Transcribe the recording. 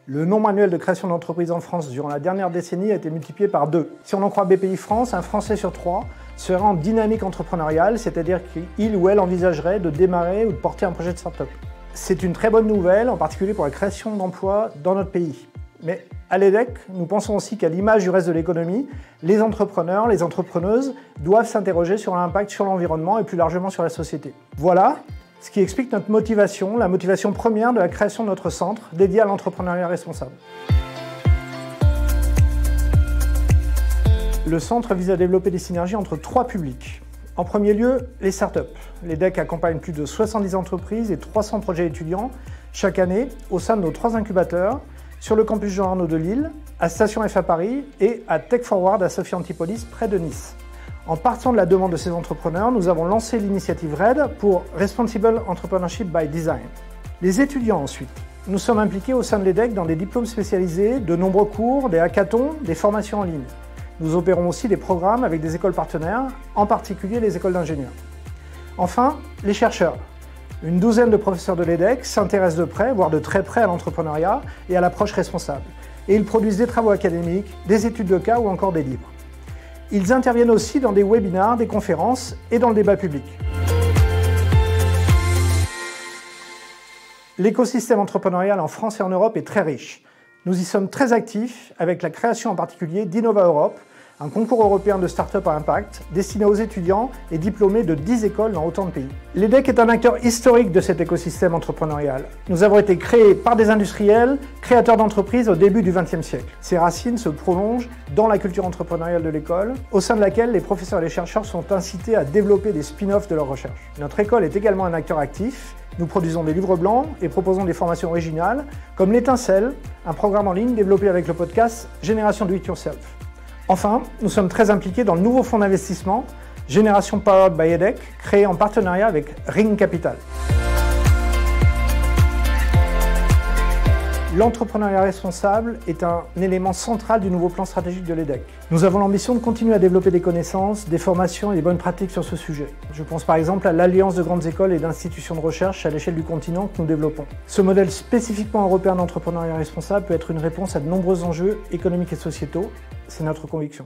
Le nombre annuel de création d'entreprises en France durant la dernière décennie a été multiplié par 2. Si on en croit BPI France, un Français sur 3 serait en dynamique entrepreneuriale, c'est-à-dire qu'il ou elle envisagerait de démarrer ou de porter un projet de start-up. C'est une très bonne nouvelle, en particulier pour la création d'emplois dans notre pays. Mais à l'EDEC, nous pensons aussi qu'à l'image du reste de l'économie, les entrepreneurs, les entrepreneuses doivent s'interroger sur l'impact sur l'environnement et plus largement sur la société. Voilà ce qui explique notre motivation, la motivation première de la création de notre centre dédié à l'entrepreneuriat responsable. Le centre vise à développer des synergies entre 3 publics. En premier lieu, les startups. L'EDEC accompagne plus de 70 entreprises et 300 projets étudiants chaque année au sein de nos 3 incubateurs, sur le campus Jean Arnaud de Lille, à Station F à Paris et à Tech Forward à Sophia Antipolis près de Nice. En partant de la demande de ces entrepreneurs, nous avons lancé l'initiative RED pour Responsible Entrepreneurship by Design. Les étudiants ensuite. Nous sommes impliqués au sein de l'EDEC dans des diplômes spécialisés, de nombreux cours, des hackathons, des formations en ligne. Nous opérons aussi des programmes avec des écoles partenaires, en particulier les écoles d'ingénieurs. Enfin, les chercheurs. Une douzaine de professeurs de l'EDEC s'intéressent de près, voire de très près à l'entrepreneuriat et à l'approche responsable. Et ils produisent des travaux académiques, des études de cas ou encore des livres. Ils interviennent aussi dans des webinars, des conférences et dans le débat public. L'écosystème entrepreneurial en France et en Europe est très riche. Nous y sommes très actifs avec la création en particulier d'Innova Europe, un concours européen de start-up à impact destiné aux étudiants et diplômés de 10 écoles dans autant de pays. L'EDEC est un acteur historique de cet écosystème entrepreneurial. Nous avons été créés par des industriels, créateurs d'entreprises au début du XXe siècle. Ces racines se prolongent dans la culture entrepreneuriale de l'école, au sein de laquelle les professeurs et les chercheurs sont incités à développer des spin-offs de leurs recherches. Notre école est également un acteur actif. Nous produisons des livres blancs et proposons des formations originales, comme l'Étincelle, un programme en ligne développé avec le podcast Génération Do It Yourself. Enfin, nous sommes très impliqués dans le nouveau fonds d'investissement Génération Powered by EDEC, créé en partenariat avec Ring Capital. L'entrepreneuriat responsable est un élément central du nouveau plan stratégique de l'EDEC. Nous avons l'ambition de continuer à développer des connaissances, des formations et des bonnes pratiques sur ce sujet. Je pense par exemple à l'alliance de grandes écoles et d'institutions de recherche à l'échelle du continent que nous développons. Ce modèle spécifiquement européen d'entrepreneuriat responsable peut être une réponse à de nombreux enjeux économiques et sociétaux. C'est notre conviction.